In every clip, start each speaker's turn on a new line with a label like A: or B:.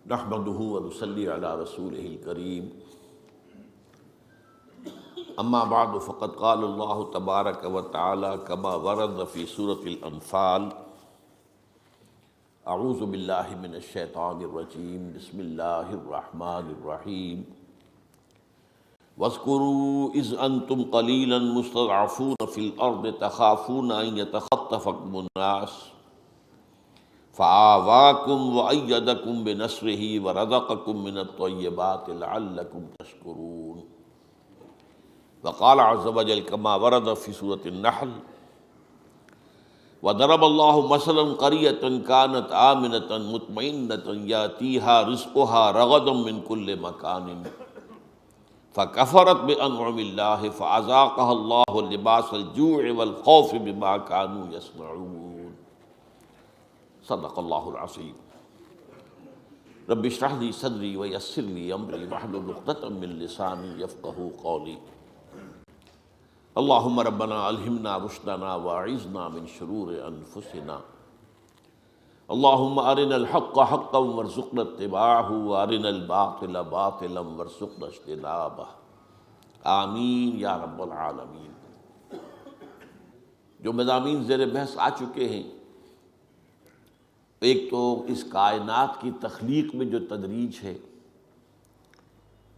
A: نحمده ونصلي على رسوله الكريم اما بعد فقد قال الله تبارك وتعالى كما ورد في سورة الانفال اعوذ بالله من الشيطان الرجيم بسم الله الرحمن الرحيم واذكروا اذ انتم قليلا مستضعفون في الارض تخافون ان يتخطفكم الناس فآواكم وأيدكم بنصره ورزقكم من الطيبات لعلكم تشكرون وقال عز وجل كما ورد في سورة النحل وضرب الله مثلا قرية كانت آمنة مطمئنة يأتيها رزقها رغدا من كل مكان فكفرت بأنعم الله فأذاقها الله لباس الجوع والخوف بما كانوا يصنعون صدق اللہ العظیم رب اشرح لي صدری ویسر لي امری واحلل عقدۃ من لسانی یفقہوا قولی اللہم ربنا الہمنا رشدنا واعذنا من شرور انفسنا اللہم ارنا الحق حقا وارزقنا اتباعہ وارنا الباطل باطلا وارزقنا اجتنابہ آمین یا رب العالمین۔ جو مضامین زیر بحث آ چکے ہیں، ایک تو اس کائنات کی تخلیق میں جو تدریج ہے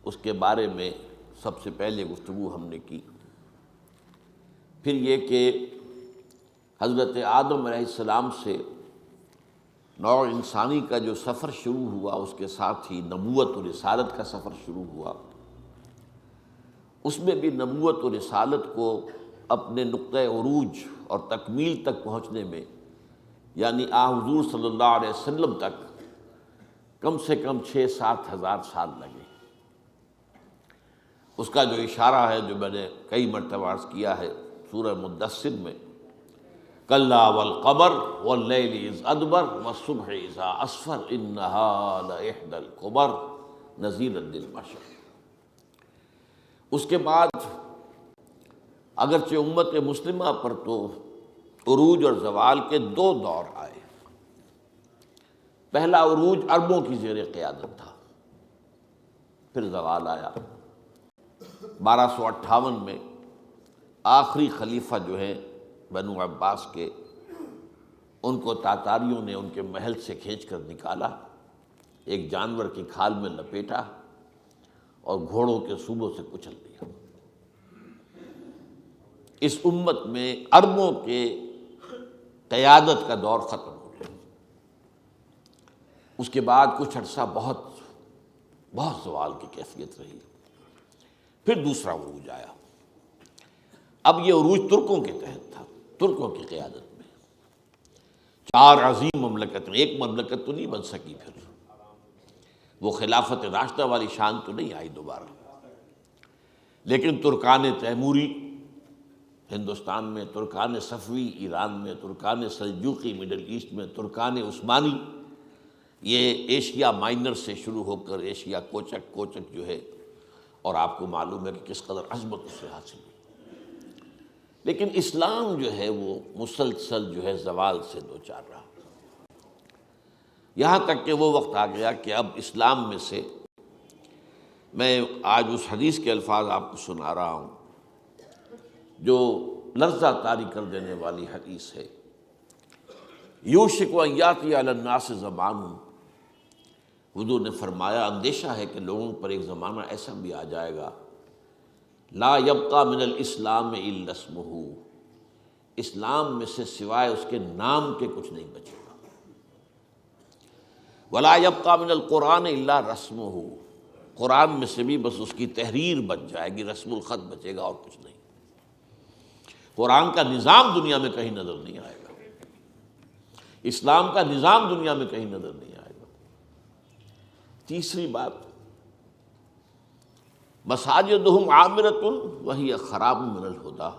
A: اس کے بارے میں سب سے پہلے گفتگو ہم نے کی، پھر یہ کہ حضرت آدم علیہ السلام سے نوع انسانی کا جو سفر شروع ہوا اس کے ساتھ ہی نبوت و رسالت کا سفر شروع ہوا، اس میں بھی نبوت و رسالت کو اپنے نقطۂ عروج اور تکمیل تک پہنچنے میں یعنی حضور صلی اللہ علیہ وسلم تک کم سے کم 6-7 ہزار سال لگے۔ اس کا جو اشارہ ہے جو میں نے کئی مرتبہ عرض کیا ہے سورہ مدثر میں، کلا والقمر واللیل اذ ادبر والصبح اذا اسفر انہا لإحدی الکبر نذیرا للبشر۔ اس کے بعد اگرچہ امت مسلمہ پر تو عروج اور زوال کے 2 دور آئے۔ پہلا عروج عربوں کی زیر قیادت تھا، پھر زوال آیا۔ 1258 میں آخری خلیفہ جو ہیں بنو عباس کے، ان کو تاتاریوں نے ان کے محل سے کھینچ کر نکالا، ایک جانور کی کھال میں لپیٹا اور گھوڑوں کے صوبوں سے کچل دیا۔ اس امت میں عربوں کے قیادت کا دور ختم ہو گیا۔ اس کے بعد کچھ عرصہ بہت زوال کی کیفیت رہی، پھر دوسرا عروج آیا۔ اب یہ عروج ترکوں کے تحت تھا، ترکوں کی قیادت میں 4 عظیم مملکتیں، ایک مملکت تو نہیں بن سکی، پھر وہ خلافت راشدہ والی شان تو نہیں آئی دوبارہ، لیکن ترکان تیموری ہندوستان میں، ترکان صفوی ایران میں، ترکان سلجوقی مڈل ایسٹ میں، ترکان عثمانی یہ ایشیا مائنر سے شروع ہو کر ایشیا کوچک جو ہے، اور آپ کو معلوم ہے کہ کس قدر عظمت اس سے حاصل ہوئی۔ لیکن اسلام جو ہے وہ مسلسل جو ہے زوال سے دوچار رہا، یہاں تک کہ وہ وقت آ گیا کہ اب اسلام میں سے میں آج اس حدیث کے الفاظ آپ کو سنا رہا ہوں جو لرزہ طاری کر دینے والی حدیث ہے۔ یوشک ان یاتی علی الناس زمان، حضور نے فرمایا اندیشہ ہے کہ لوگوں پر ایک زمانہ ایسا بھی آ جائے گا لا یبقی من الاسلام الا اسمہ، اسلام میں سے سوائے اس کے نام کے کچھ نہیں بچے گا، ولا یبقی من القرآن الا رسمہ، قرآن میں سے بھی بس اس کی تحریر بچ جائے گی، رسم الخط بچے گا اور کچھ نہیں۔ قرآن کا نظام دنیا میں کہیں نظر نہیں آئے گا، اسلام کا نظام دنیا میں کہیں نظر نہیں آئے گا۔ تیسری بات، مساجدہم عامرۃ وہی خراب من الہدی،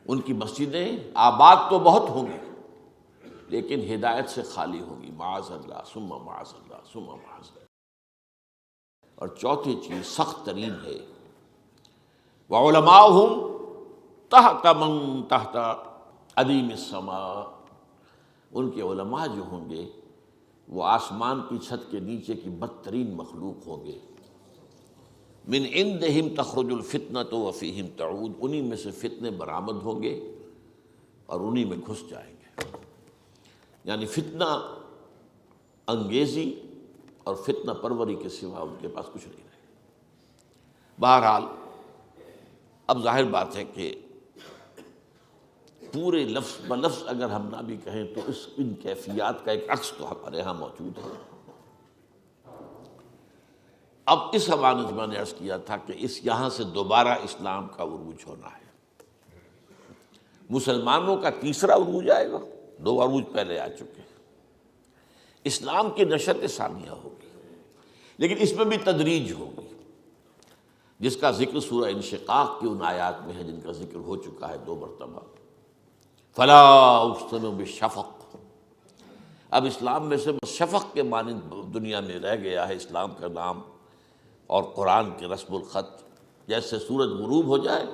A: ان کی مسجدیں آباد تو بہت ہوں گی لیکن ہدایت سے خالی ہوں گی، معاذ اللہ ثم معاذ اللہ ثم معاذ اللہ۔ اور چوتھی چیز سخت ترین ہے، وعلماؤہم تحت من تحت عدیم السماء، ان کے علماء جو ہوں گے وہ آسمان کی چھت کے نیچے کی بدترین مخلوق ہوں گے. من عندہم تخرج الفتنۃ وفیہم تعود، انہی میں سے فتنے برآمد ہوں گے اور انہی میں گھس جائیں گے. یعنی فتنہ انگیزی اور فتنہ پروری کے سوا ان کے پاس کچھ نہیں رہے. بہرحال اب ظاہر بات ہے کہ پورے لفظ بلفظ اگر ہم نہ بھی کہیں تو ان کیفیات کا ایک عکس تو ہمارے ہاں موجود ہے. اب اس حوالے سے میں نے عرض کیا تھا کہ یہاں سے دوبارہ اسلام کا عروج ہونا ہے. مسلمانوں کا تیسرا عروج آئے گا، 2 عروج پہلے آ چکے ہیں. اسلام کی نشت ثانیہ ہوگی، لیکن اس میں بھی تدریج ہوگی، جس کا ذکر سورہ انشقاق کی ان آیات میں ہے جن کا ذکر ہو چکا ہے 2 مرتبہ. فلا اقسم بالشفق، اب اسلام میں سے شفق کے مانند دنیا میں رہ گیا ہے اسلام کا نام اور قرآن کے رسم الخط. جیسے سورج غروب ہو جائے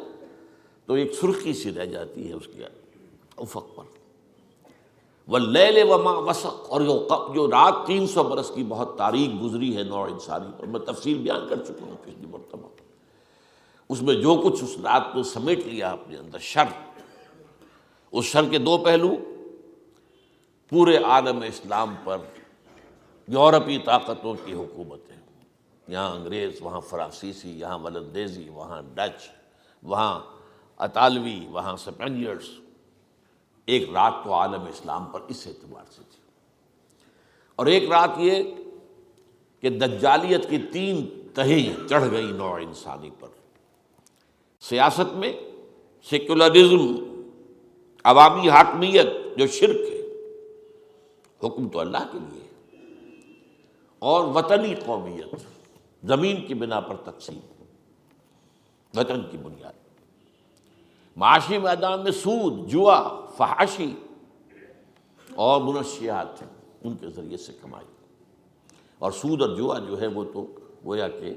A: تو ایک سرخی سی رہ جاتی ہے اس کے افق پر. واللیل وما وسق، اور جو رات 300 برس کی بہت تاریک گزری ہے نوع انسانی پر، میں تفصیل بیان کر چکا ہوں پچھلی مرتبہ. اس میں جو کچھ اس رات کو سمیٹ لیا اپنے اندر شر، اس شر کے 2 پہلو، پورے عالم اسلام پر یورپی طاقتوں کی حکومتیں، یہاں انگریز، وہاں فرانسیسی، یہاں ولندیزی، وہاں ڈچ، وہاں اطالوی، وہاں اسپینیئرز. ایک رات تو عالم اسلام پر اس اعتبار سے تھی. اور ایک رات یہ کہ دجالیت کی 3 تہیں چڑھ گئی نوع انسانی پر. سیاست میں سیکولرزم، عوامی حاکمیت جو شرک ہے، حکم تو اللہ کے لیے ہے، اور وطنی قومیت، زمین کی بنا پر تقسیم، وطن کی بنیاد. معاشی میدان میں سود، جوا، فحاشی اور منشیات ان کے ذریعے سے کمائی. اور سود اور جوا جو ہے وہ تو گویا کہ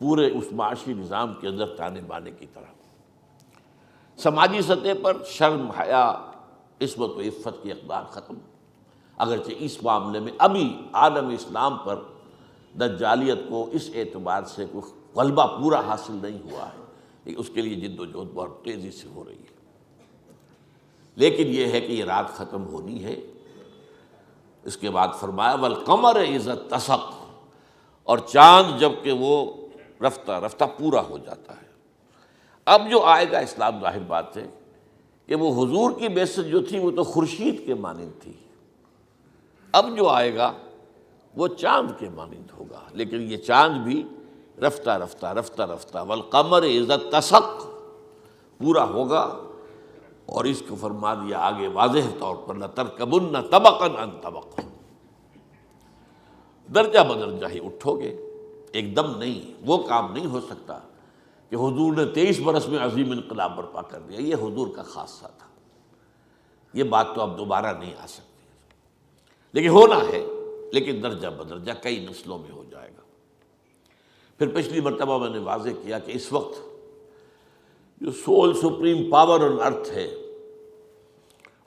A: پورے اس معاشی نظام کے اندر تانے بانے کی طرح. سماجی سطح پر شرم، حیا، عصمت و عفت کی اقدار ختم، اگرچہ اس معاملے میں ابھی عالم اسلام پر دجالیت کو اس اعتبار سے کوئی غلبہ پورا حاصل نہیں ہوا ہے. اس کے لیے جد و جہد بہت تیزی سے ہو رہی ہے. لیکن یہ ہے کہ یہ رات ختم ہونی ہے. اس کے بعد فرمایا والقمر اذا اتسق، اور چاند جب کہ وہ رفتہ رفتہ پورا ہو جاتا ہے. اب جو آئے گا اسلام، ظاہر بات ہے کہ وہ حضور کی بعثت جو تھی وہ تو خورشید کے مانند تھی، اب جو آئے گا وہ چاند کے مانند ہوگا. لیکن یہ چاند بھی رفتہ رفتہ رفتہ رفتہ والقمر اذا اتسق پورا ہوگا. اور اس کو فرما دیا آگے واضح طور پر لترکبن طبقا عن طبق، درجہ بدرجہ ہی اٹھو گے، ایک دم نہیں. وہ کام نہیں ہو سکتا کہ حضور نے 23 برس میں عظیم انقلاب برپا کر دیا، یہ حضور کا خاصہ تھا. یہ بات تو اب دوبارہ نہیں آ سکتی، لیکن ہونا ہے، لیکن درجہ بدرجہ کئی نسلوں میں ہو جائے گا. پھر پچھلی مرتبہ میں نے واضح کیا کہ اس وقت جو سول سپریم پاور آن ارتھ ہے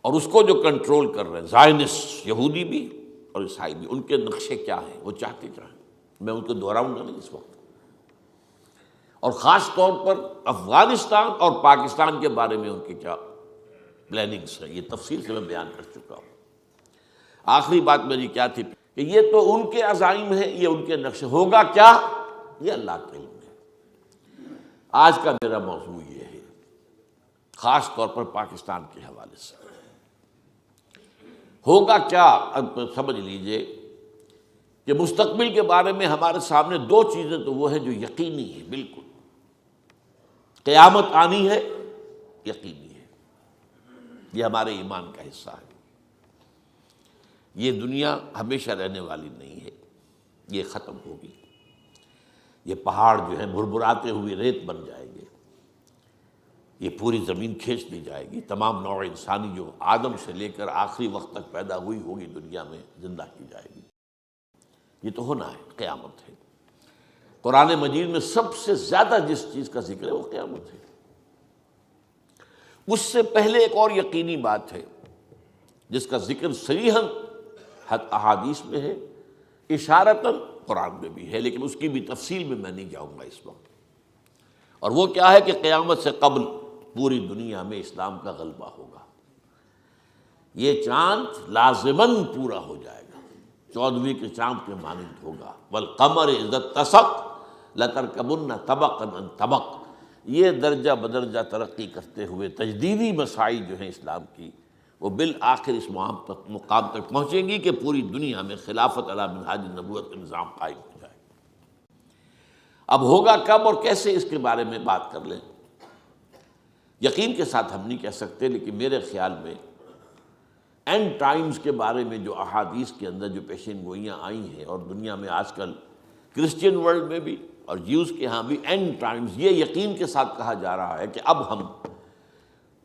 A: اور اس کو جو کنٹرول کر رہے ہیں زائنسٹ، یہودی بھی اور عیسائی بھی، ان کے نقشے کیا ہیں، وہ چاہتے کیا ہیں، میں ان کو دہراؤں گا نہیں اس وقت. اور خاص طور پر افغانستان اور پاکستان کے بارے میں ان کی کیا پلاننگز ہیں، یہ تفصیل سے میں بیان کر چکا ہوں. آخری بات میری کیا تھی کہ یہ تو ان کے عزائم ہیں، یہ ان کے نقشے، ہوگا کیا یہ اللہ کے علم ہے. آج کا میرا موضوع یہ ہے، خاص طور پر پاکستان کے حوالے سے. ہوگا کیا؟ اب سمجھ لیجئے کہ مستقبل کے بارے میں ہمارے سامنے 2 چیزیں تو وہ ہیں جو یقینی ہیں، بالکل. قیامت آنی ہے، یقینی ہے، یہ ہمارے ایمان کا حصہ ہے. یہ دنیا ہمیشہ رہنے والی نہیں ہے، یہ ختم ہوگی. یہ پہاڑ جو ہیں بھربھراتے ہوئے ریت بن جائیں گے، یہ پوری زمین کھینچ لی جائے گی. تمام نوع انسانی جو آدم سے لے کر آخری وقت تک پیدا ہوئی ہوگی دنیا میں زندہ کی جائے گی. یہ تو ہونا ہے، قیامت ہے. قرآن مجید میں سب سے زیادہ جس چیز کا ذکر ہے وہ قیامت ہے. اس سے پہلے ایک اور یقینی بات ہے جس کا ذکر صریحاً احادیث میں ہے، اشارتاً قرآن میں بھی ہے، لیکن اس کی بھی تفصیل میں نہیں جاؤں گا اس وقت۔ اور وہ کیا ہے کہ قیامت سے قبل پوری دنیا میں اسلام کا غلبہ ہوگا۔ یہ چاند لازماً پورا ہو جائے گا، 14ویں کے چاند کے مانند ہوگا۔ والقمر اذا اتسق لترکبن طبقا عن طبق، یہ درجہ بدرجہ ترقی کرتے ہوئے تجدیدی مساعی جو ہیں اسلام کی، وہ بالآخر اس مقام تک پہنچیں گی کہ پوری دنیا میں خلافت علی منہاج النبوت کا نظام قائم ہو جائے۔ اب ہوگا کب اور کیسے، اس کے بارے میں بات کر لیں۔ یقین کے ساتھ ہم نہیں کہہ سکتے، لیکن میرے خیال میں اینڈ ٹائمز کے بارے میں جو احادیث کے اندر جو پیشین گوئیاں آئی ہیں، اور دنیا میں آج کل کرسچین ورلڈ میں بھی اور جیوز کے ہاں بھی اینڈ ٹائمز، یہ یقین کے ساتھ کہا جا رہا ہے کہ اب ہم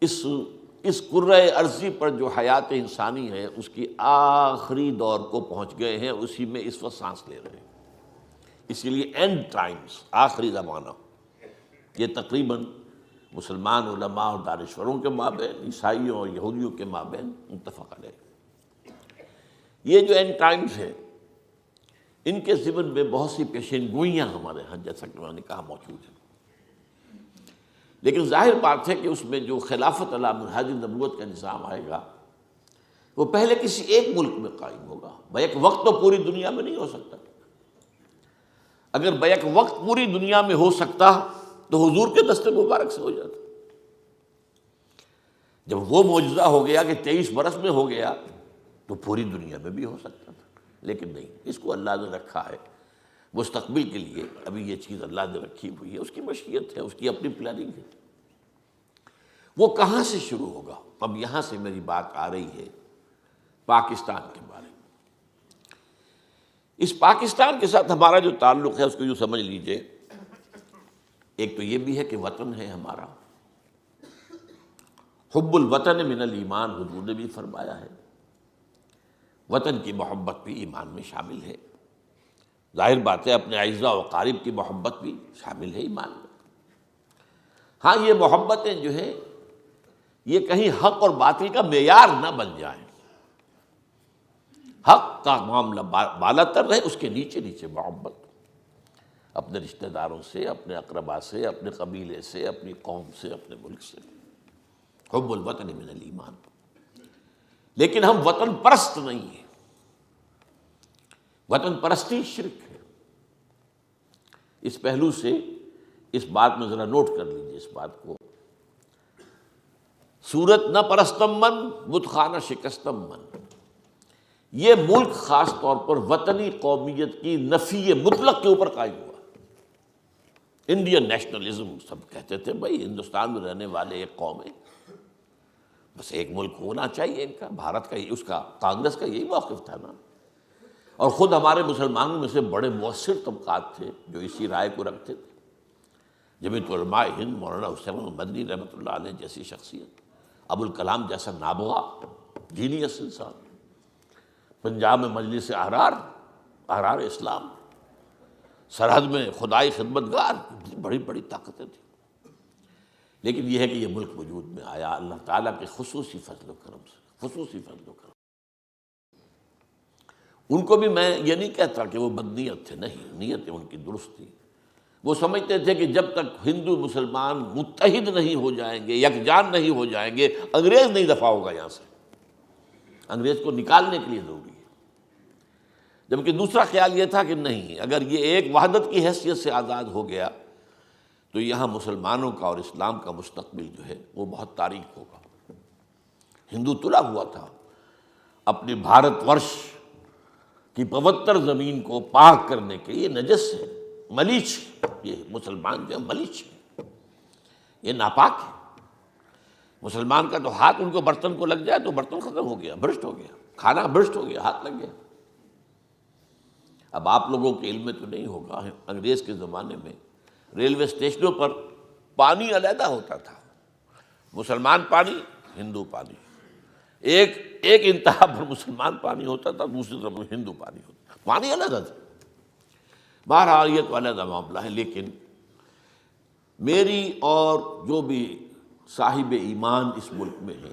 A: اس کرۂ ارضی پر جو حیات انسانی ہے اس کی آخری دور کو پہنچ گئے ہیں، اسی میں اس وقت سانس لے رہے ہیں۔ اسی لیے اینڈ ٹائمز، آخری زمانہ، یہ تقریباً مسلمان علماء اور دانشوروں کے مابین، عیسائیوں اور یہودیوں کے مابین متفق علیہ۔ یہ جو اینڈ ٹائمز ہیں، ان کے ضمن میں بہت سی پیشین گوئیاں ہمارے ہاں جیسا کہ میں نے کہا موجود ہیں، لیکن ظاہر بات ہے کہ اس میں جو خلافت علی منہاج النبوت کا نظام آئے گا وہ پہلے کسی ایک ملک میں قائم ہوگا، بیک وقت تو پوری دنیا میں نہیں ہو سکتا۔ اگر بیک وقت پوری دنیا میں ہو سکتا تو حضور کے دست مبارک سے ہو جاتا۔ جب وہ معجزہ ہو گیا کہ 23 برس میں ہو گیا تو پوری دنیا میں بھی ہو سکتا تھا، لیکن نہیں، اس کو اللہ نے رکھا ہے مستقبل کے لیے۔ ابھی یہ چیز اللہ نے رکھی ہوئی ہے، اس کی مشیت ہے، اس کی اپنی پلاننگ ہے۔ وہ کہاں سے شروع ہوگا؟ اب یہاں سے میری بات آ رہی ہے پاکستان کے بارے میں۔ اس پاکستان کے ساتھ ہمارا جو تعلق ہے اس کو یوں سمجھ لیجئے، ایک تو یہ بھی ہے کہ وطن ہے ہمارا، حب الوطن من الایمان، حضور نے بھی فرمایا ہے، وطن کی محبت بھی ایمان میں شامل ہے۔ ظاہر بات ہے اپنے اعزاء و اقارب کی محبت بھی شامل ہے ایمان میں۔ ہاں یہ محبتیں جو ہیں یہ کہیں حق اور باطل کا معیار نہ بن جائیں، حق کا معاملہ بالا تر رہے، اس کے نیچے نیچے محبت اپنے رشتہ داروں سے، اپنے اقربا سے، اپنے قبیلے سے، اپنی قوم سے، اپنے ملک سے، حب الوطن من الایمان۔ لیکن ہم وطن پرست نہیں ہیں، وطن پرستی شرک ہے۔ اس پہلو سے اس بات میں ذرا نوٹ کر لیجیے اس بات کو، صورت نہ پرستم من بت خانہ شکستم من، یہ ملک خاص طور پر وطنی قومیت کی نفی مطلق کے اوپر قائم ہوا۔ انڈین نیشنلزم، سب کہتے تھے بھائی ہندوستان میں رہنے والے ایک قوم ہے، بس ایک ملک ہونا چاہیے ان کا۔ بھارت کا اس کا کانگریس کا یہی موقف تھا نا، اور خود ہمارے مسلمانوں میں سے بڑے مؤثر طبقات تھے جو اسی رائے کو رکھتے تھے۔ جمعیت علماء ہند مولانا حسین مدنی رحمۃ اللہ علیہ جیسی شخصیت، ابوالکلام جیسا نابغہ جینیس انسان، پنجاب میں مجلس احرار اسلام، سرحد میں خدائی خدمتگار، بڑی بڑی طاقتیں تھیں۔ لیکن یہ ہے کہ یہ ملک وجود میں آیا اللہ تعالیٰ کے خصوصی فضل و کرم سے، خصوصی فضل و کرم۔ ان کو بھی میں یہ نہیں کہتا کہ وہ بدنیت تھے، نہیں، نیتیں ان کی درست تھی۔ وہ سمجھتے تھے کہ جب تک ہندو مسلمان متحد نہیں ہو جائیں گے، یکجان نہیں ہو جائیں گے، انگریز نہیں دفع ہوگا یہاں سے، انگریز کو نکالنے کے لیے ضروری ہے۔ جبکہ دوسرا خیال یہ تھا کہ نہیں، اگر یہ ایک وحدت کی حیثیت سے آزاد ہو گیا تو یہاں مسلمانوں کا اور اسلام کا مستقبل جو ہے وہ بہت تاریک ہوگا۔ ہندو تلا ہوا تھا اپنے بھارت ورش کی پوتر زمین کو پاک کرنے کے، یہ نجس ہے، ملیچ، یہ مسلمان جو ہے ملیچ ہے، یہ ناپاک ہے۔ مسلمان کا تو ہاتھ ان کو برتن کو لگ جائے تو برتن ختم ہو گیا، برشت ہو گیا، کھانا برشت ہو گیا، ہاتھ لگ گیا۔ اب آپ لوگوں کے علم میں تو نہیں ہوگا، انگریز کے زمانے میں ریلوے اسٹیشنوں پر پانی علیحدہ ہوتا تھا، مسلمان پانی، ہندو پانی، ایک انتہا پر مسلمان پانی ہوتا تھا، دوسری طرف ہندو پانی ہوتا تھا، پانی علیحدہ تھا۔ بہرحال یہ تو علیحدہ معاملہ ہے، لیکن میری اور جو بھی صاحب ایمان اس ملک میں ہیں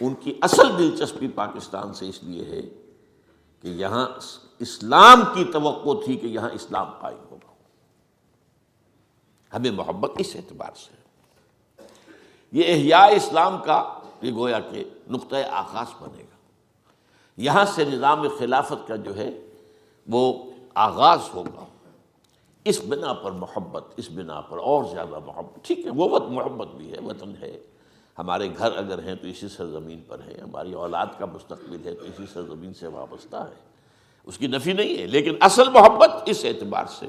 A: ان کی اصل دلچسپی پاکستان سے اس لیے ہے کہ یہاں اسلام کی توقع تھی کہ یہاں اسلام قائم ہوگا. ہمیں محبت اس اعتبار سے ہے. یہ احیاء اسلام کا یہ گویا کہ نقطۂ آغاز بنے گا. یہاں سے نظام خلافت کا جو ہے وہ آغاز ہوگا. اس بنا پر محبت، اس بنا پر اور زیادہ محبت. ٹھیک ہے، وہ وقت محبت بھی ہے، وطن ہے، ہمارے گھر اگر ہیں تو اسی سرزمین پر ہیں، ہماری اولاد کا مستقبل ہے تو اسی سرزمین سے وابستہ ہے، اس کی نفی نہیں ہے. لیکن اصل محبت اس اعتبار سے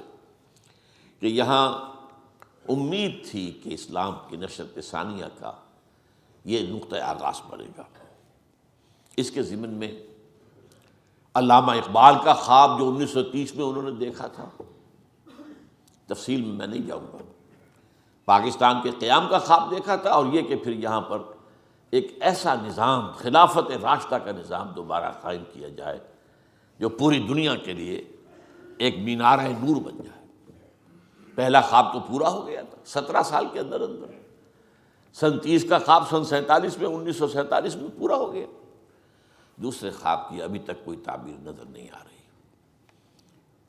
A: کہ یہاں امید تھی کہ اسلام کی نشرت ثانیہ کا یہ نقطۂ آغاز بنے گا. اس کے ضمن میں علامہ اقبال کا خواب جو 1930 میں انہوں نے دیکھا تھا، تفصیل میں نہیں جاؤں گا. پاکستان کے قیام کا خواب دیکھا تھا، اور یہ کہ پھر یہاں پر ایک ایسا نظام، خلافت راشدہ کا نظام دوبارہ قائم کیا جائے جو پوری دنیا کے لیے ایک مینارہ نور بن جائے. پہلا خواب تو پورا ہو گیا تھا 17 سال کے اندر اندر. سن 30 کا خواب سن 47 میں 1947 میں پورا ہو گیا. دوسرے خواب کی ابھی تک کوئی تعبیر نظر نہیں آ رہی.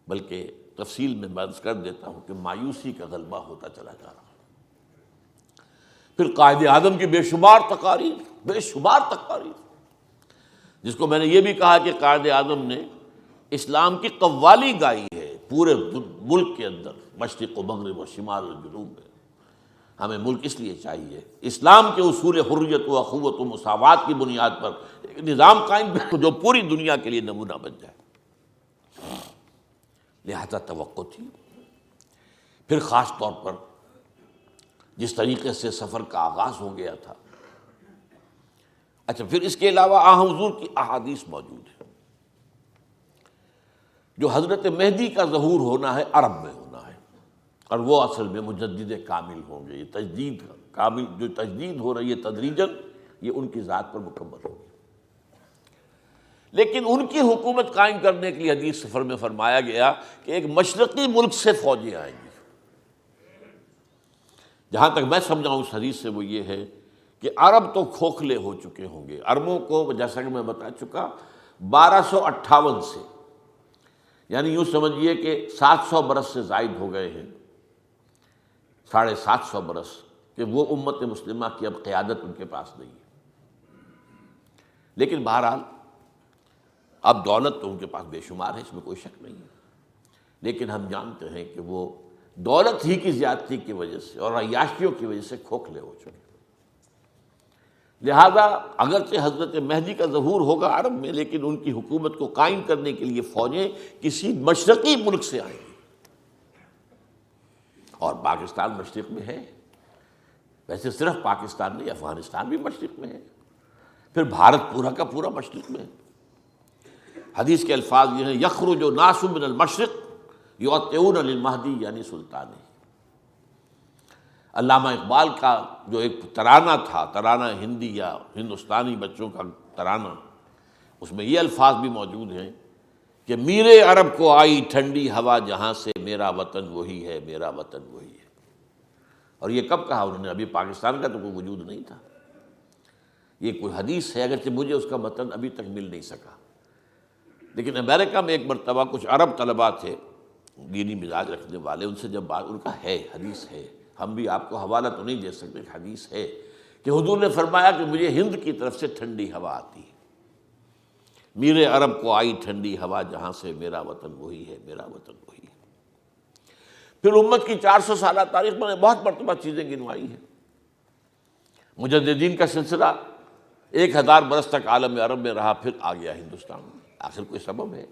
A: بلکہ تفصیل میں عرض کر دیتا ہوں کہ مایوسی کا غلبہ ہوتا چلا جا رہا. پھر قائد اعظم کی بے شمار تقاریر، جس کو میں نے یہ بھی کہا کہ قائد اعظم نے اسلام کی قوالی گائی ہے پورے ملک کے اندر، مشرق و مغرب و شمال و جنوب میں. ہمیں ملک اس لیے چاہیے اسلام کے اصول حریت و اخوت و مساوات کی بنیاد پر ایک نظام قائم جو پوری دنیا کے لیے نمونہ بن جائے. لہذا توقع تھی. پھر خاص طور پر جس طریقے سے سفر کا آغاز ہو گیا تھا. اچھا، پھر اس کے علاوہ حضور کی احادیث موجود ہے. جو حضرت مہدی کا ظہور ہونا ہے عرب میں ہونا ہے، اور وہ اصل میں مجدد کامل ہوں گے. یہ تجدید کامل جو تجدید ہو رہی ہے تدریجاً، یہ ان کی ذات پر مکمل ہوگی. لیکن ان کی حکومت قائم کرنے کے لیے حدیث سفر میں فرمایا گیا کہ ایک مشرقی ملک سے فوجیں آئیں گی. جہاں تک میں سمجھا ہوں اس حدیث سے وہ یہ ہے کہ عرب تو کھوکھلے ہو چکے ہوں گے. عربوں کو جیسا کہ میں بتا چکا 1258 سے، یعنی یوں سمجھیے کہ 700 برس سے زائد ہو گئے ہیں، 750 برس، کہ وہ امت مسلمہ کی اب قیادت ان کے پاس نہیں ہے. لیکن بہرحال اب دولت تو ان کے پاس بے شمار ہے، اس میں کوئی شک نہیں ہے. لیکن ہم جانتے ہیں کہ وہ دولت ہی کی زیادتی کی وجہ سے اور عیاشیوں کی وجہ سے کھوکھلے ہو چکے. لہذا اگرچہ حضرت مہدی کا ظہور ہوگا عرب میں، لیکن ان کی حکومت کو قائم کرنے کے لیے فوجیں کسی مشرقی ملک سے آئیں گی. اور پاکستان مشرق میں ہے. ویسے صرف پاکستان نہیں، افغانستان بھی مشرق میں ہے. پھر بھارت پورا کا پورا مشرق میں ہے. حدیث کے الفاظ یہ ہیں: یخرج ناس من المشرق یعطئون للمہدی یعنی سلطانی. علامہ اقبال کا جو ایک ترانہ تھا، ترانہ ہندی یا ہندوستانی بچوں کا ترانہ، اس میں یہ الفاظ بھی موجود ہیں کہ میرے عرب کو آئی ٹھنڈی ہوا جہاں سے، میرا وطن وہی ہے، میرا وطن وہی ہے. اور یہ کب کہا انہوں نے؟ ابھی پاکستان کا تو کوئی وجود نہیں تھا. یہ کوئی حدیث ہے، اگرچہ مجھے اس کا متن ابھی تک مل نہیں سکا. لیکن امریکہ میں ایک مرتبہ کچھ عرب طلباء تھے دینی مزاج رکھنے والے، ان سے جب بات، ان کا ہے حدیث ہے، ہم بھی آپ کو حوالہ تو نہیں دے سکتے، حدیث ہے کہ حضور نے فرمایا کہ مجھے ہند کی طرف سے ٹھنڈی ہوا آتی ہے. میرے عرب کو آئی ٹھنڈی ہوا جہاں سے، میرا وطن وہی ہے، میرا وطن وہی ہے. پھر امت کی 400 سالہ تاریخ میں نے بہت مرتبہ چیزیں گنوائی ہیں. مجددین کا سلسلہ 1000 برس تک عالم عرب میں رہا، پھر آ گیا ہندوستان میں. آخر کوئی سبب ہے.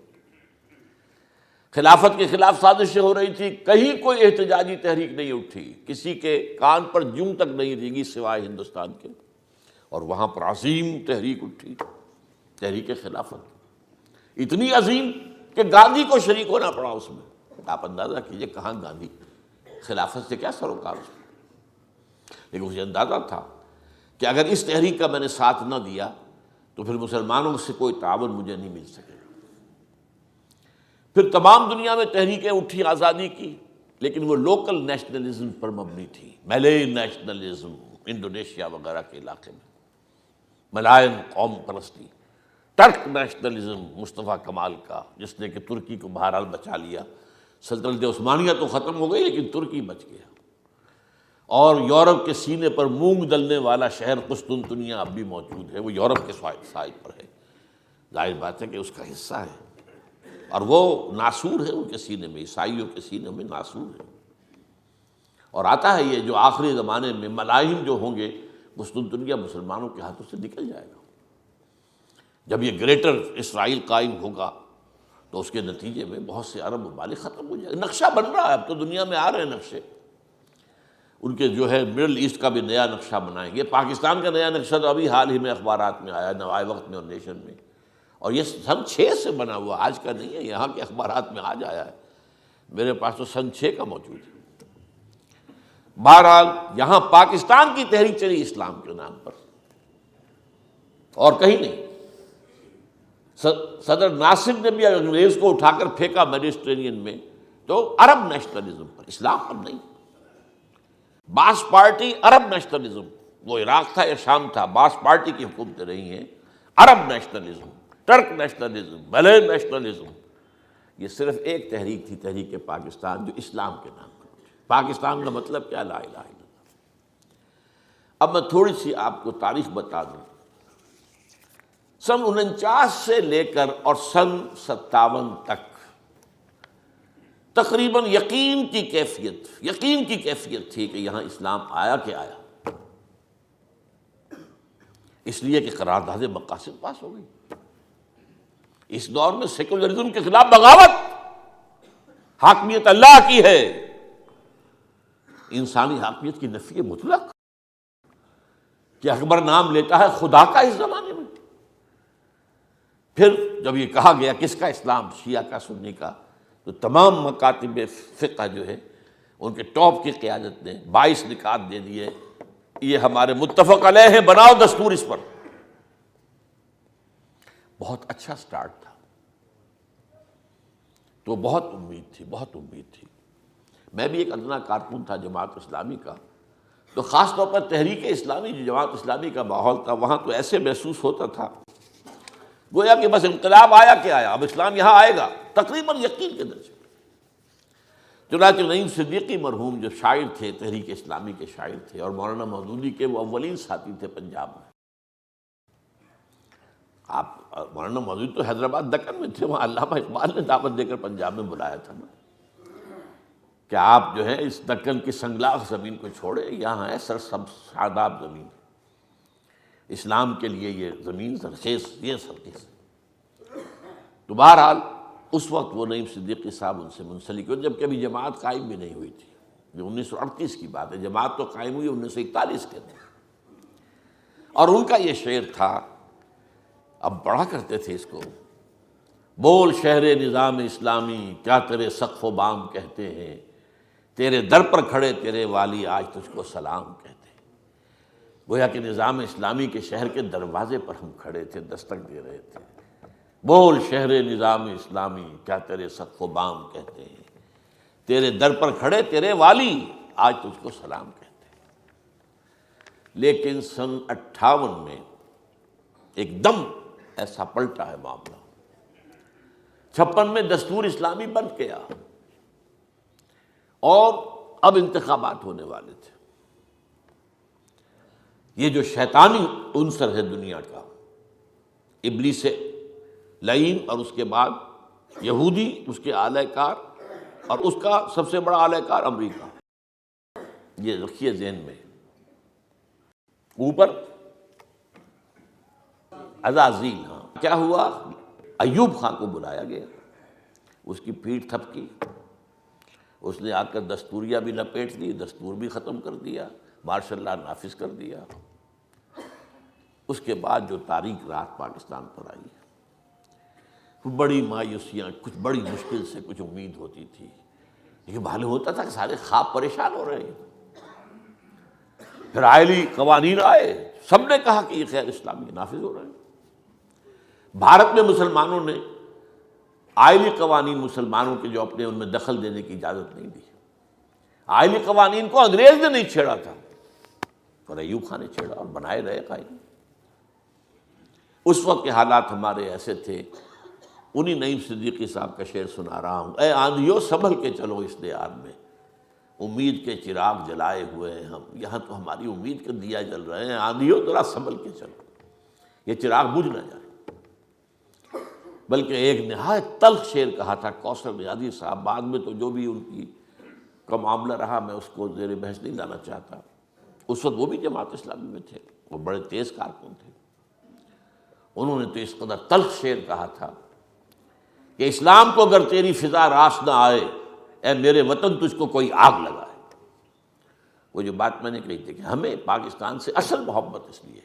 A: خلافت کے خلاف سازشیں ہو رہی تھی، کہیں کوئی احتجاجی تحریک نہیں اٹھی، کسی کے کان پر جوں تک نہیں ریگی سوائے ہندوستان کے. اور وہاں پر عظیم تحریک اٹھی، تحریک خلافت، اتنی عظیم کہ گاندھی کو شریک ہونا پڑا اس میں. آپ اندازہ کیجئے کہاں گاندھی، خلافت سے کیا سروکار اس میں. لیکن مجھے اندازہ تھا کہ اگر اس تحریک کا میں نے ساتھ نہ دیا تو پھر مسلمانوں سے کوئی تعاون مجھے نہیں مل سکے. پھر تمام دنیا میں تحریکیں اٹھی آزادی کی، لیکن وہ لوکل نیشنلزم پر مبنی تھی. ملے نیشنلزم انڈونیشیا وغیرہ کے علاقے میں، ملائن قوم پرستی، ٹرک نیشنلزم مصطفیٰ کمال کا، جس نے کہ ترکی کو بہرحال بچا لیا. سلطنت عثمانیہ تو ختم ہو گئی لیکن ترکی بچ گیا. اور یورپ کے سینے پر مونگ دلنے والا شہر قسطنطنیہ اب بھی موجود ہے، وہ یورپ کے سائے پر ہے. ظاہر بات ہے کہ اس کا حصہ ہے، اور وہ ناسور ہے ان کے سینے میں، عیسائیوں کے سینے میں ناسور ہے. اور آتا ہے یہ جو آخری زمانے میں ملاحم جو ہوں گے، قسطنطنیہ مسلمانوں کے ہاتھوں سے نکل جائے گا. جب یہ گریٹر اسرائیل قائم ہوگا تو اس کے نتیجے میں بہت سے عرب ممالک ختم ہو جائے گا. نقشہ بن رہا ہے، اب تو دنیا میں آ رہے ہیں نقشے. ان کے جو ہے مڈل ایسٹ کا بھی نیا نقشہ بنائیں گے. پاکستان کا نیا نقشہ تو ابھی حال ہی میں اخبارات میں آیا، نوائے وقت میں اور نیشن میں، اور یہ سن 6 سے بنا ہوا، آج کا نہیں ہے، یہاں کے اخبارات میں آج آیا ہے. میرے پاس تو سن 6 کا موجود ہے. بہرحال یہاں پاکستان کی تحریک چلی اسلام کے نام پر، اور کہیں نہیں. صدر ناصر نے بھی انگریز کو اٹھا کر پھینکا میڈیٹرینین میں، تو عرب نیشنلزم پر، اسلام پر نہیں. باس پارٹی عرب نیشنلزم، وہ عراق تھا یا شام تھا، باس پارٹی کی حکومتیں رہی ہیں. عرب نیشنلزم، ٹرک نیشنلزم، ملے نیشنلزم، یہ صرف ایک تحریک تھی، تحریک پاکستان، جو اسلام کے نام پر. پاکستان کا مطلب کیا؟ لا الہ الا اللہ. اب میں تھوڑی سی آپ کو تاریخ بتا دوں. سن 49 سے لے کر اور سن 57 تک تقریباً یقین کی کیفیت تھی کہ یہاں اسلام آیا کہ آیا، اس لیے کہ قرارداد مقاصد پاس ہو گئی. اس دور میں سیکولرزم کے خلاف بغاوت، حاکمیت اللہ کی ہے، انسانی حاکمیت کی نفی مطلق، کہ اکبر نام لیتا ہے خدا کا اس زمانے میں. پھر جب یہ کہا گیا کس کا اسلام، شیعہ کا سنی کا، تو تمام مکاتب فقہ جو ہے ان کے ٹاپ کی قیادت نے 22 نکات دے دیے، یہ ہمارے متفق علیہ ہیں، بناؤ دستور اس پر. بہت اچھا سٹارٹ تھا، تو بہت امید تھی. میں بھی ایک ادنا کارکن تھا جماعت اسلامی کا، تو خاص طور پر تحریک اسلامی جو جماعت اسلامی کا ماحول تھا، وہاں تو ایسے محسوس ہوتا تھا گویا کہ بس انقلاب آیا کہ آیا، اب اسلام یہاں آئے گا، تقریباً یقین کے درجے. چنانچہ نعیم صدیقی مرحوم جو شاعر تھے، تحریک اسلامی کے شاعر تھے، اور مولانا مودودی کے وہ اولین ساتھی تھے پنجاب میں. آپ مولانا مودودی تو حیدرآباد دکن میں تھے، وہاں علامہ اقبال نے دعوت دے کر پنجاب میں بلایا تھا نا، کہ آپ جو ہے اس دکن کی سنگلاخ زمین کو چھوڑے، یہاں ہے سرسبز شاداب زمین، اسلام کے لیے یہ زمین زرخیز، یہ سرخیز. تو بہرحال اس وقت وہ نعیم صدیقی صاحب ان سے منسلک ہوئے، جب کبھی جماعت قائم بھی نہیں ہوئی تھی. یہ 1938 کی بات ہے، جماعت تو قائم ہوئی 1941 کے اندر. اور ان کا یہ شعر تھا، اب پڑھا کرتے تھے اس کو: بول شہر نظام اسلامی کیا تیرے سقف و بام کہتے ہیں، تیرے در پر کھڑے تیرے والی آج تجھ کو سلام کہتے ہیں. گویا کہ نظام اسلامی کے شہر کے دروازے پر ہم کھڑے تھے، دستک دے رہے تھے. بول شہر نظام اسلامی کیا تیرے سقف و بام کہتے ہیں، تیرے در پر کھڑے تیرے والی آج تجھ کو سلام کہتے ہیں. لیکن سن 58 میں ایک دم ایسا پلٹا ہے معاملہ. 56 میں دستور اسلامی بن گیا، اور اب انتخابات ہونے والے تھے. یہ جو شیطانی عنصر ہے دنیا کا، ابلیس لعین، اور اس کے بعد یہودی اس کے اعلی کار، اور اس کا سب سے بڑا اعلی کار امریکہ، یہ رکھیے ذہن میں. اوپر عزازیل. ہاں کیا ہوا؟ ایوب خان کو بلایا گیا، اس کی پیٹھ تھپکی، اس نے آ کر دستوریہ بھی لپیٹ دی، دستور بھی ختم کر دیا، مارشل لا نافذ کر دیا. اس کے بعد جو تاریک رات پاکستان پر آئی، بڑی مایوسیاں، کچھ بڑی مشکل سے کچھ امید ہوتی تھی، لیکن معلوم ہوتا تھا کہ سارے خواب پریشان ہو رہے ہیں. پھر آئلی قوانین آئے، سب نے کہا کہ یہ خیر اسلامی نافذ ہو رہے ہیں. بھارت میں مسلمانوں نے آئلی قوانین مسلمانوں کے جو اپنے ان میں دخل دینے کی اجازت نہیں دی. آئلی قوانین کو انگریز نے نہیں چھیڑا تھا، اور ایوب خان نے چھیڑا اور بنائے رہے قائم. اس وقت کے حالات ہمارے ایسے تھے، انہی نعیم صدیقی صاحب کا شعر سنا رہا ہوں: اے آندھیو سنبھل کے چلو اس دیار میں، امید کے چراغ جلائے ہوئے ہیں ہم، یہاں تو ہماری امید کے دیا جل رہے ہیں، آندھیو ذرا سنبھل کے چلو، یہ چراغ بجھ نہ جائے۔ بلکہ ایک نہایت تلخ شعر کہا تھا کوثر ریاضی صاحب، بعد میں تو جو بھی ان کی کا معاملہ رہا میں اس کو زیر بحث نہیں لانا چاہتا، اس وقت وہ بھی جماعت اسلامی میں تھے، وہ بڑے تیز کارکن تھے، انہوں نے تو اس قدر تلخ شعر کہا تھا کہ اسلام کو اگر تیری فضا راس نہ آئے، اے میرے وطن تجھ کو کوئی آگ لگائے۔ وہ جو بات میں نے کہی تھی کہ ہمیں پاکستان سے اصل محبت اس لیے،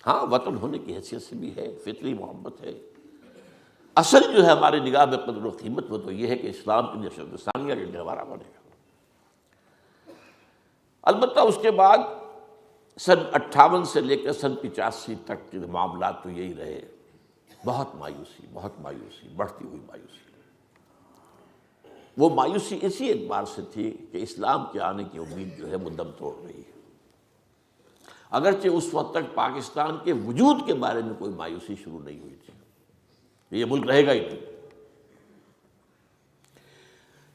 A: ہاں وطن ہونے کی حیثیت سے بھی ہے، فطری محبت ہے، اصل جو ہے ہماری نگاہ میں قدر و قیمت وہ تو یہ ہے کہ اسلام کی نشر ثانیہ کے گہوارہ بنے گا۔ البتہ اس کے بعد سن 58 سے لے کر سن 85 تک کے معاملات تو یہی رہے، بہت مایوسی بڑھتی ہوئی مایوسی۔ وہ مایوسی اسی اعتبار سے تھی کہ اسلام کے آنے کی امید جو ہے وہ دم توڑ رہی ہے، اگرچہ اس وقت تک پاکستان کے وجود کے بارے میں کوئی مایوسی شروع نہیں ہوئی تھی، یہ ملک رہے گا ہی نہیں۔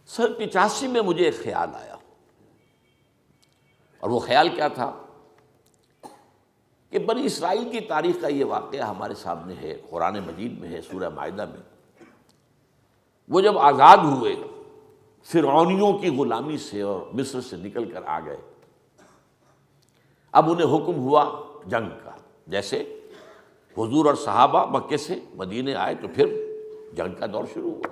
A: سن 85 میں مجھے ایک خیال آیا، اور وہ خیال کیا تھا کہ بنی اسرائیل کی تاریخ کا یہ واقعہ ہمارے سامنے ہے، قرآن مجید میں ہے، سورہ مائدہ میں۔ وہ جب آزاد ہوئے فرعونیوں کی غلامی سے اور مصر سے نکل کر آ گئے، اب انہیں حکم ہوا جنگ کا، جیسے حضور اور صحابہ مکے سے مدینے آئے تو پھر جنگ کا دور شروع ہوا۔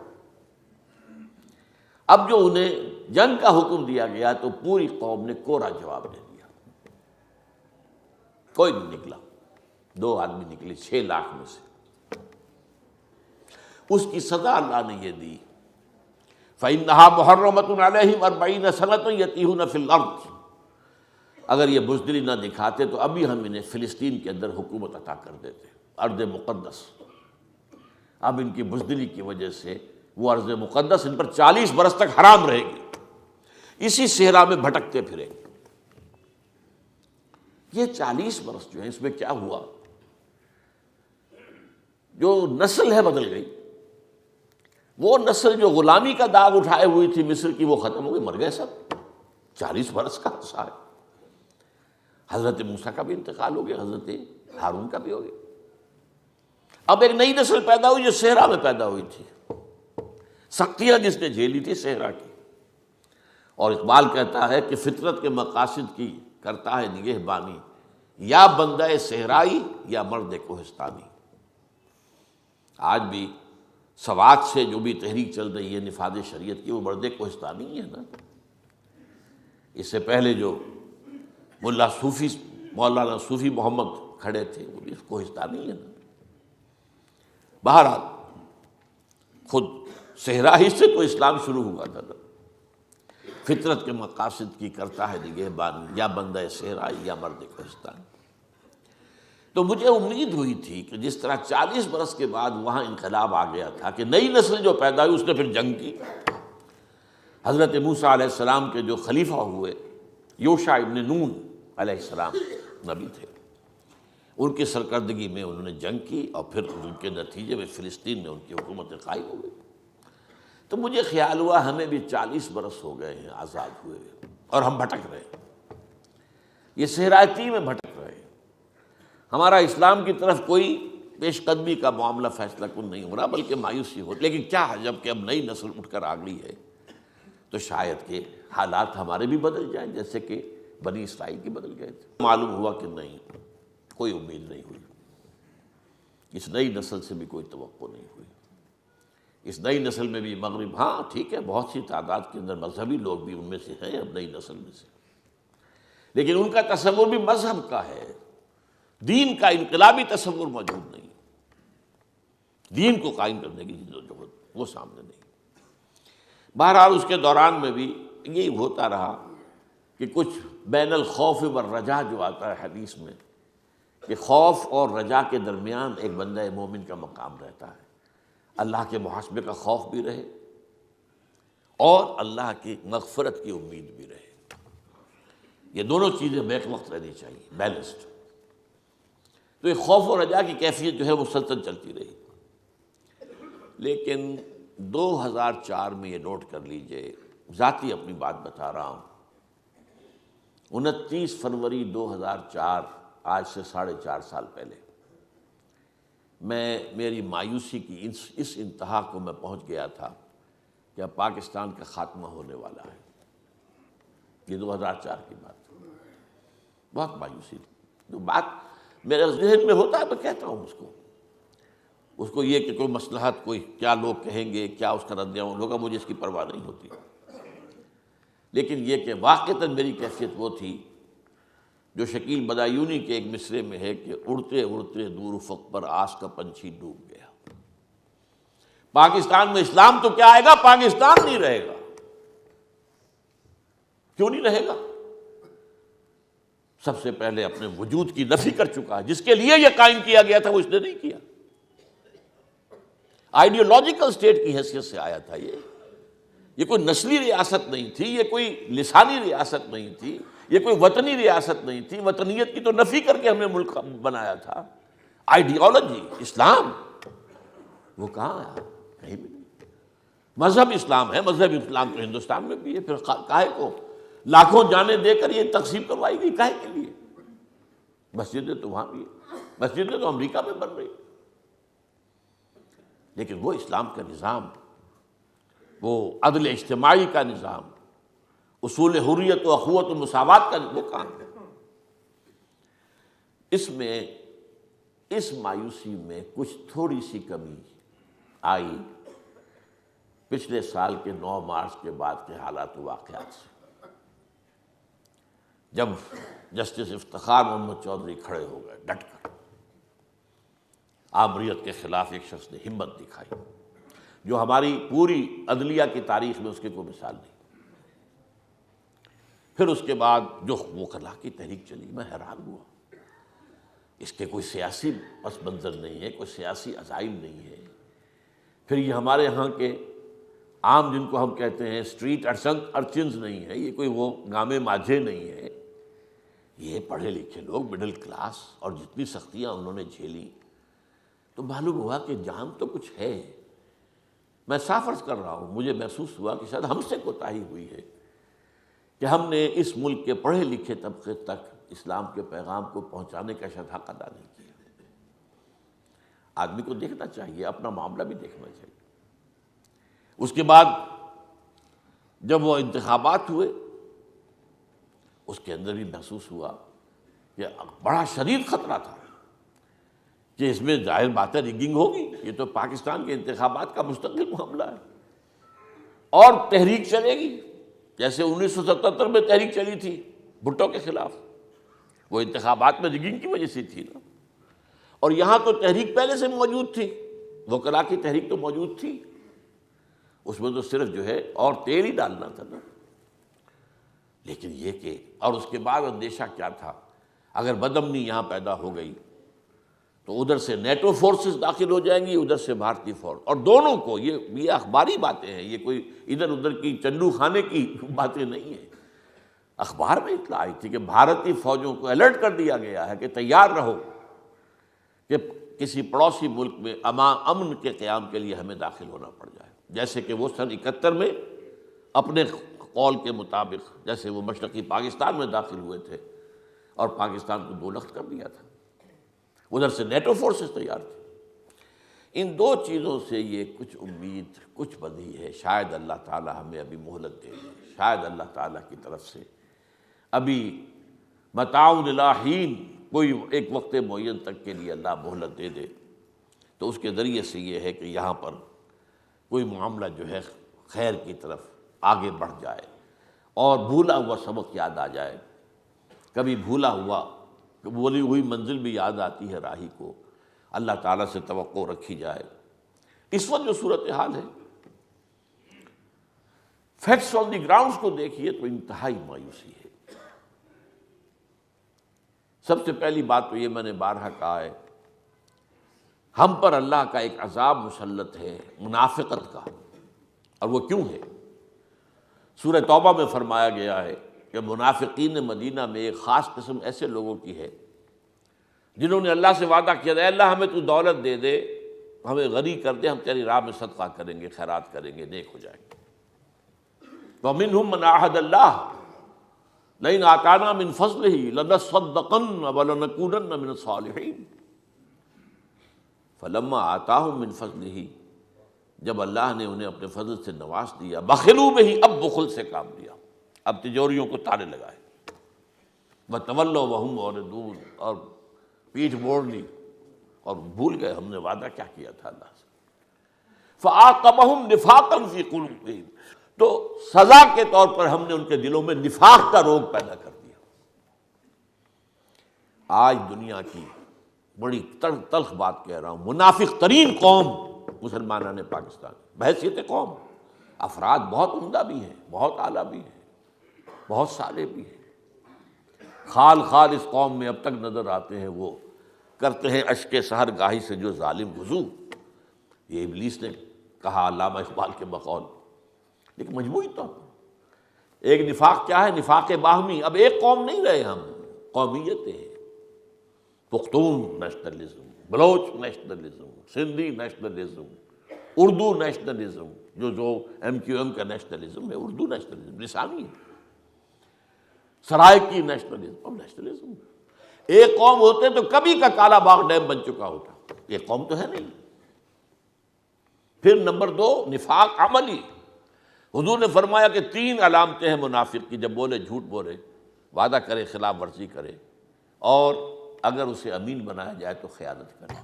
A: اب جو انہیں جنگ کا حکم دیا گیا تو پوری قوم نے کوڑا جواب دے دیا، کوئی نہیں نکلا، 2 آدمی نکلے 6 لاکھ میں سے۔ اس کی سزا اللہ نے یہ دی، فَإِنَّهَا مُحَرَّمَةٌ عَلَيْهِمْ 40 سَنَةً يَتِيهُونَ فِي الْأَرْضِ، اگر یہ بزدلی نہ دکھاتے تو ابھی ہم انہیں فلسطین کے اندر حکومت عطا کر دیتے، ارض مقدس۔ اب ان کی بزدلی کی وجہ سے وہ ارض مقدس ان پر 40 برس تک حرام رہے گی، اسی صحرا میں بھٹکتے پھریں گے۔ یہ 40 برس جو ہیں اس میں کیا ہوا، جو نسل ہے بدل گئی، وہ نسل جو غلامی کا داغ اٹھائے ہوئی تھی مصر کی وہ ختم ہو گئی، مر گئے سب۔ 40 برس کا عرصہ ہے۔ حضرت موسیٰ کا بھی انتقال ہو گیا، حضرت ہارون کا بھی ہو گیا، اب ایک نئی نسل پیدا ہوئی جو صحرا میں پیدا ہوئی تھی، سختیاں جس نے جھیلی تھی صحرا کی۔ اور اقبال کہتا ہے کہ فطرت کے مقاصد کی کرتا ہے نگہبانی، یا بندہ صحرائی یا مرد کوہستانی۔ آج بھی سوات سے جو بھی تحریک چل رہی ہے نفاذ شریعت کی، وہ مرد کوہستانی ہی ہے نا۔ اس سے پہلے جو مولانا صوفی محمد کھڑے تھے وہ بھی کوہستانی ہے نا۔ بہرحال خود صحرا ہی سے تو اسلام شروع ہوا تھا نا۔ فطرت کے مقاصد کی کرتا ہے نگہبانی، یا بندہ صحرائی یا مرد کوہستانی۔ تو مجھے امید ہوئی تھی کہ جس طرح 40 برس کے بعد وہاں انقلاب آ گیا تھا کہ نئی نسل جو پیدا ہوئی اس نے پھر جنگ کی۔ حضرت موسیٰ علیہ السلام کے جو خلیفہ ہوئے یوشع ابن نون علیہ السلام نبی تھے، ان کی سرکردگی میں انہوں نے جنگ کی، اور پھر ان کے نتیجے میں فلسطین میں ان کی حکومت قائم ہو گئی۔ تو مجھے خیال ہوا ہمیں بھی 40 برس ہو گئے ہیں آزاد ہوئے اور ہم بھٹک رہے ہیں، یہ صحرائی میں بھٹک رہے ہیں، ہمارا اسلام کی طرف کوئی پیش قدمی کا معاملہ فیصلہ کن نہیں ہو رہا، بلکہ مایوسی ہو۔ لیکن کیا ہے، جب کہ اب نئی نسل اٹھ کر آ گئی ہے تو شاید کہ حالات ہمارے بھی بدل جائیں جیسے کہ بنی اسرائیل کی بدل گئے تھے۔ معلوم ہوا کہ نہیں، کوئی امید نہیں ہوئی، اس نئی نسل سے بھی کوئی توقع نہیں ہوئی۔ اس نئی نسل میں بھی مغرب، ہاں ٹھیک ہے بہت سی تعداد کے اندر مذہبی لوگ بھی ان میں سے ہیں اب نئی نسل میں سے، لیکن ان کا تصور بھی مذہب کا ہے، دین کا انقلابی تصور موجود نہیں، دین کو قائم کرنے کی جدوجہد وہ سامنے نہیں۔ بہرحال اس کے دوران میں بھی یہی ہوتا رہا کہ کچھ بین الخوف والرجا جو آتا ہے حدیث میں، کہ خوف اور رجا کے درمیان ایک بندہ مومن کا مقام رہتا ہے، اللہ کے محاسبے کا خوف بھی رہے اور اللہ کی مغفرت کی امید بھی رہے، یہ دونوں چیزیں بیک وقت رہنی چاہیے، بیلنسڈ۔ تو ایک خوف و رجا کی کیفیت جو ہے وہ مسلسل چلتی رہی. لیکن 2004 میں یہ نوٹ کر لیجئے، ذاتی اپنی بات بتا رہا ہوں، 29 فروری 2004، آج سے 4.5 سال پہلے، میری مایوسی کی اس انتہا کو میں پہنچ گیا تھا کہ اب پاکستان کا خاتمہ ہونے والا ہے. یہ 2004 کی بات، بہت مایوسی تھی. تو بات میرے ذہن میں ہوتا ہے، میں کہتا ہوں اس کو یہ کہ کوئی مصلحت، کوئی کیا لوگ کہیں گے، کیا اس کا رد عمل ہوگا، مجھے اس کی پرواہ نہیں ہوتی. لیکن یہ کہ واقعتاً میری کیفیت وہ تھی جو شکیل بدایونی کے ایک مصرے میں ہے کہ اڑتے اڑتے دور افق پر آس کا پنچھی ڈوب گیا. پاکستان میں اسلام تو کیا آئے گا، پاکستان نہیں رہے گا. کیوں نہیں رہے گا؟ سب سے پہلے اپنے وجود کی نفی کر چکا ہے. جس کے لیے یہ قائم کیا گیا تھا وہ اس نے نہیں کیا. آئیڈیولوجیکل سٹیٹ کی حیثیت سے آیا تھا. یہ کوئی نسلی ریاست نہیں تھی، یہ کوئی لسانی ریاست نہیں تھی، یہ کوئی وطنی ریاست نہیں تھی. وطنیت کی تو نفی کر کے ہم نے ملک بنایا تھا. آئیڈیالوجی اسلام وہ کہاں ہے؟ کہیں بھی نہیں. مذہب اسلام ہے، مذہب اسلام تو ہندوستان میں بھی ہے. پھر کاہے کو لاکھوں جانیں دے کر یہ تقسیم کروائی گئی؟ کاہے کے لیے؟ مسجدیں تو وہاں بھی ہیں، مسجدیں تو امریکہ میں بن رہی. لیکن وہ اسلام کا نظام، وہ عدل اجتماعی کا نظام، اصول حریت و اخوت و مساوات کا وہ کام ہے. اس مایوسی میں کچھ تھوڑی سی کمی آئی پچھلے سال کے 9 مارچ کے بعد کے حالات و واقعات سے، جب جسٹس افتخار محمد چودھری کھڑے ہو گئے ڈٹ کر. آمریت کے خلاف ایک شخص نے ہمت دکھائی جو ہماری پوری عدلیہ کی تاریخ میں اس کی کوئی مثال نہیں. پھر اس کے بعد جو وہ خلا کی تحریک چلی، میں حیران ہوا. اس کے کوئی سیاسی پس منظر نہیں ہے، کوئی سیاسی عزائم نہیں ہے. پھر یہ ہمارے ہاں کے عام جن کو ہم کہتے ہیں اسٹریٹ ارچنز نہیں ہے، یہ کوئی وہ گامے ماجھے نہیں ہے. یہ پڑھے لکھے لوگ، مڈل کلاس، اور جتنی سختیاں انہوں نے جھیلی تو معلوم ہوا کہ جان تو کچھ ہے. میں صاف عرض کر رہا ہوں، مجھے محسوس ہوا کہ شاید ہم سے کوتاہی ہوئی ہے کہ ہم نے اس ملک کے پڑھے لکھے طبقے تک اسلام کے پیغام کو پہنچانے کا شاید حق ادا نہیں کیا. آدمی کو دیکھنا چاہیے، اپنا معاملہ بھی دیکھنا چاہیے. اس کے بعد جب وہ انتخابات ہوئے، اس کے اندر بھی محسوس ہوا کہ بڑا شدید خطرہ تھا کہ اس میں ظاہر بات ہے ریگنگ ہوگی. یہ تو پاکستان کے انتخابات کا مستقل معاملہ ہے، اور تحریک چلے گی جیسے 1977 میں تحریک چلی تھی بھٹو کے خلاف. وہ انتخابات میں ریگنگ کی وجہ سے تھی نا. اور یہاں تو تحریک پہلے سے موجود تھی، وکلاء کی تحریک تو موجود تھی. اس میں تو صرف جو ہے اور تیل ہی ڈالنا تھا نا. لیکن یہ کہ اور اس کے بعد اندیشہ کیا تھا، اگر بدامنی یہاں پیدا ہو گئی تو ادھر سے نیٹو فورسز داخل ہو جائیں گی، ادھر سے بھارتی فورس، اور دونوں کو یہ اخباری باتیں ہیں، یہ کوئی ادھر ادھر کی چنڈو خانے کی باتیں نہیں ہیں. اخبار میں اطلاع آئی تھی کہ بھارتی فوجوں کو الرٹ کر دیا گیا ہے کہ تیار رہو کہ کسی پڑوسی ملک میں امن کے قیام کے لیے ہمیں داخل ہونا پڑ جائے. جیسے کہ وہ سن 71 میں اپنے قول کے مطابق جیسے وہ مشرقی پاکستان میں داخل ہوئے تھے اور پاکستان کو 2 لخت کر دیا تھا، ادھر سے نیٹو فورسز تیار تھے. ان 2 چیزوں سے یہ کچھ امید، کچھ بندھی ہے. شاید اللہ تعالی ہمیں ابھی مہلت دے دے، شاید اللہ تعالیٰ کی طرف سے ابھی متاع الی حین، کوئی ایک وقت معین تک کے لیے اللہ مہلت دے دے، تو اس کے ذریعے سے یہ ہے کہ یہاں پر کوئی معاملہ جو ہے خیر کی طرف آگے بڑھ جائے اور بھولا ہوا سبق یاد آ جائے. کبھی بھولا ہوا بولی ہوئی منزل بھی یاد آتی ہے راہی کو. اللہ تعالیٰ سے توقع رکھی جائے. اس وقت جو صورتحال ہے، فیکٹس آن دی گراؤنڈز کو دیکھیے تو انتہائی مایوسی ہے. سب سے پہلی بات تو یہ میں نے بارہا کہا ہے، ہم پر اللہ کا ایک عذاب مسلط ہے منافقت کا. اور وہ کیوں ہے؟ سورہ توبہ میں فرمایا گیا ہے کہ منافقین مدینہ میں ایک خاص قسم ایسے لوگوں کی ہے جنہوں نے اللہ سے وعدہ کیا اے اللہ ہمیں تو دولت دے دے، ہمیں غنی کر دے، ہم تیری راہ میں صدقہ کریں گے، خیرات کریں گے، نیک ہو جائیں گے۔ وَمِنْهُمْ مَنْ عَاهَدَ اللَّهَ لَئِنْ آتَانَا مِنْ فَضْلِهِ لَنَصَّدَّقَنَّ وَلَنَكُونَنَّ مِنَ الصَّالِحِينَ فَلَمَّا آتَاهُمْ مِنْ فَضْلِهِ، جب اللہ نے انہیں اپنے فضل سے نواز دیا، بخلوا بِهِ، اب بخل سے کام لیا، اب تجوریوں کو تالے لگائے، وَتَوَلَّوْا وَهُمْ مُعْرِضُونَ، اور پیٹھ موڑ لی اور بھول گئے ہم نے وعدہ کیا کیا تھا اللہ سے۔ فَعَاقَبَهُمْ نِفَاقًا فِي قُلُوبِهِمْ، تو سزا کے طور پر ہم نے ان کے دلوں میں نفاق کا روگ پیدا کر دیا۔ آج دنیا کی بڑی تلخ بات کہہ رہا ہوں، منافق ترین قوم مسلمانان پاکستان بحیثیت قوم، افراد بہت عمدہ بھی ہیں، بہت اعلیٰ بھی ہیں، بہت صالح بھی ہیں، خال خال اس قوم میں اب تک نظر آتے ہیں، وہ کرتے ہیں اشک سحر گاہی سے جو ظالم وضو، یہ ابلیس نے کہا علامہ اقبال کے بقول۔ لیکن مجموعی طور پر ایک نفاق کیا ہے؟ نفاق باہمی، اب ایک قوم نہیں رہے ہم، قومیتیں ہیں، Pakhtun nationalism, Baloch nationalism, Sindhi nationalism, Urdu nationalism, جو ایم کیو ایم کا نیشنلزم ہے، اردو نیشنلزم لسانی ہے، سرائکی نیشنلزم، اب نیشنلزم ایک قوم ہوتے تو کبھی کا کالا باغ ڈیم بن چکا ہوتا، ایک قوم تو ہے نہیں۔ پھر نمبر 2 نفاق عملی، حضور نے فرمایا کہ 3 علامتیں ہیں منافق کی، جب بولے جھوٹ بولے، وعدہ کرے خلاف ورزی کرے، اور اگر اسے امین بنایا جائے تو خیانت کرے۔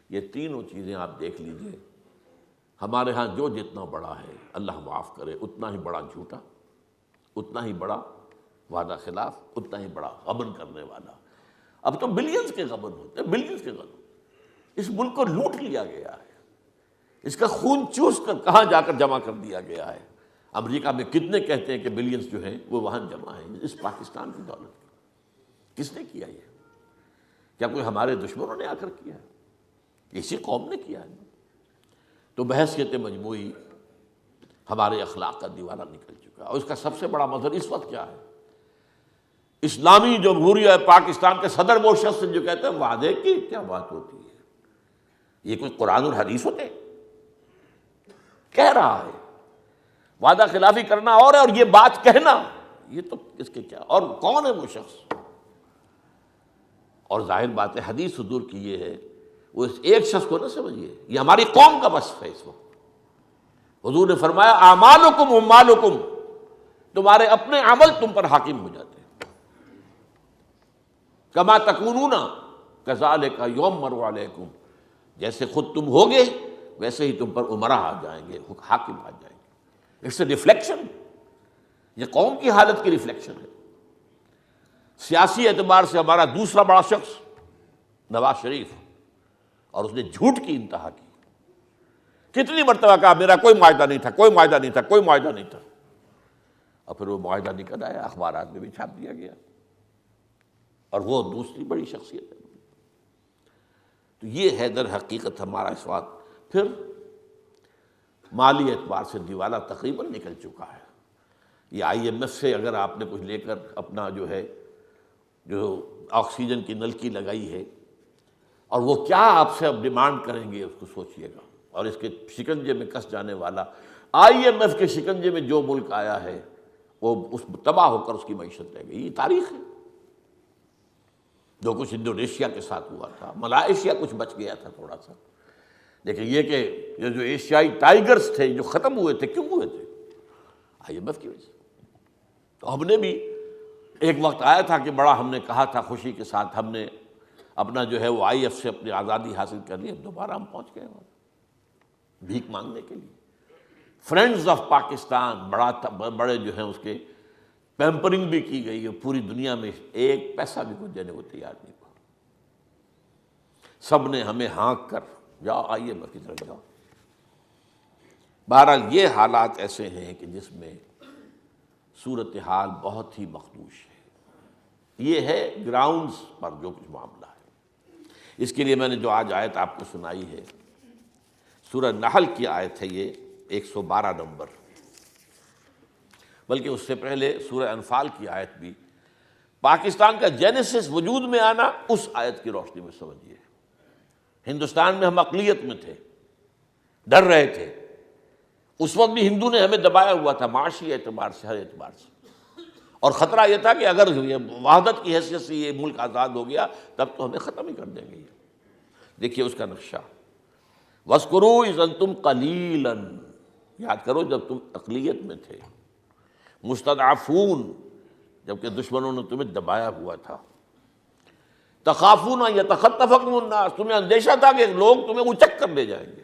A: یہ تینوں چیزیں آپ دیکھ لیجئے، ہمارے ہاں جو جتنا بڑا ہے اللہ معاف کرے، اتنا ہی بڑا جھوٹا، اتنا ہی بڑا وعدہ خلاف، اتنا ہی بڑا غبن کرنے والا۔ اب تو بلینز کے غبن ہوتے ہیں، بلینز کے غبن۔ اس ملک کو لوٹ لیا گیا ہے، اس کا خون چوس کر کہاں جا کر جمع کر دیا گیا ہے۔ امریکہ میں کتنے کہتے ہیں کہ بلینز جو ہیں وہ وہاں جمع ہیں، اس پاکستان کی دولت کی۔ کس نے کیا یہ؟ کیا کوئی ہمارے دشمنوں نے آ کر کیا ہے؟ اسی قوم نے کیا ہے۔ تو بحیثیت مجموعی ہمارے اخلاق کا دیوارہ نکل چکا ہے، اور اس کا سب سے بڑا مظہر اس وقت کیا ہے؟ اسلامی جمہوریہ پاکستان کے صدر وہ شخص جو کہتے ہیں وعدے کی کیا بات ہوتی ہے، یہ کوئی قرآن اور حدیث ہوتے؟ کہہ رہا ہے وعدہ خلافی کرنا اور ہے، اور یہ بات کہنا، یہ تو اس کے کیا، اور کون ہے وہ شخص؟ اور ظاہر بات ہے حدیث حضور کی یہ ہے، وہ اس ایک شخص کو نہ سمجھیے، یہ ہماری قوم کا وصف ہے اس وقت۔ حضور نے فرمایا اعمالکم اموالکم، تمہارے اپنے عمل تم پر حاکم ہو جاتے ہیں۔ کما تکونون کذالک یؤمر علیکم، جیسے خود تم ہوگے ویسے ہی تم پر عمرا آ جائیں گے، حاکم آ جائیں گے۔ اٹس اے ریفلیکشن، یہ قوم کی حالت کی ریفلیکشن ہے۔ سیاسی اعتبار سے ہمارا دوسرا بڑا شخص نواز شریف، اور اس نے جھوٹ کی انتہا کی، کتنی مرتبہ کہا میرا کوئی معاہدہ نہیں تھا، کوئی معاہدہ نہیں تھا، کوئی معاہدہ نہیں تھا، اور پھر وہ معاہدہ نکل آیا، اخبارات میں بھی چھاپ دیا گیا، اور وہ دوسری بڑی شخصیت ہے۔ تو یہ ہے در حقیقت ہمارا اس وقت۔ پھر مالی اعتبار سے دیوالا تقریباً نکل چکا ہے۔ یہ آئی ایم ایف سے اگر آپ نے کچھ لے کر اپنا جو آکسیجن کی نلکی لگائی ہے، اور وہ کیا آپ سے اب ڈیمانڈ کریں گے اس کو سوچئے گا، اور اس کے شکنجے میں کس جانے والا آئی ایم ایف کے شکنجے میں جو ملک آیا ہے وہ اس تباہ ہو کر اس کی معیشت رہ گئی۔ یہ تاریخ ہے۔ جو کچھ انڈونیشیا کے ساتھ ہوا تھا، ملائیشیا کچھ بچ گیا تھا تھوڑا سا، لیکن یہ کہ یہ جو ایشیائی ٹائیگرز تھے جو ختم ہوئے تھے، کیوں ہوئے تھے؟ آئی ایم ایف کی وجہ سے۔ تو ہم نے بھی ایک وقت آیا تھا کہ بڑا ہم نے کہا تھا خوشی کے ساتھ، ہم نے اپنا وہ آئی ایف سے اپنی آزادی حاصل کر لی، دوبارہ ہم پہنچ گئے وہاں بھیک مانگنے کے لیے۔ فرینڈز آف پاکستان بڑے اس کے پیمپرنگ بھی کی گئی ہے، پوری دنیا میں ایک پیسہ بھی کوئی دینے کو تیار نہیں ہوا۔ سب نے ہمیں ہانک کر جاؤ آئی ایم ایف کی طرف جاؤ۔ بہرحال یہ حالات ایسے ہیں کہ جس میں صورتحال بہت ہی مخدوش ہے۔ یہ ہے گراؤنڈز پر جو کچھ معاملہ ہے۔ اس کے لیے میں نے جو آج آیت آپ کو سنائی ہے، سورہ نحل کی آیت ہے، یہ 112 نمبر، بلکہ اس سے پہلے سورہ انفال کی آیت بھی پاکستان کا جینیسس وجود میں آنا اس آیت کی روشنی میں سمجھیے۔ ہندوستان میں ہم اقلیت میں تھے، ڈر رہے تھے، اس وقت بھی ہندو نے ہمیں دبایا ہوا تھا معاشی اعتبار سے، ہر اعتبار سے، اور خطرہ یہ تھا کہ اگر یہ وحدت کی حیثیت سے یہ ملک آزاد ہو گیا تب تو ہمیں ختم ہی کر دیں گے۔ دیکھیے اس کا نقشہ، وَاذْكُرُوا إِذْ أَنْتُمْ قَلِيلًا، یاد کرو جب تم اقلیت میں تھے، مستضعفون، جبکہ دشمنوں نے تمہیں دبایا ہوا تھا، تخافون ان یتخطفکم الناس، تمہیں اندیشہ تھا کہ لوگ تمہیں اچک کر لے جائیں گے۔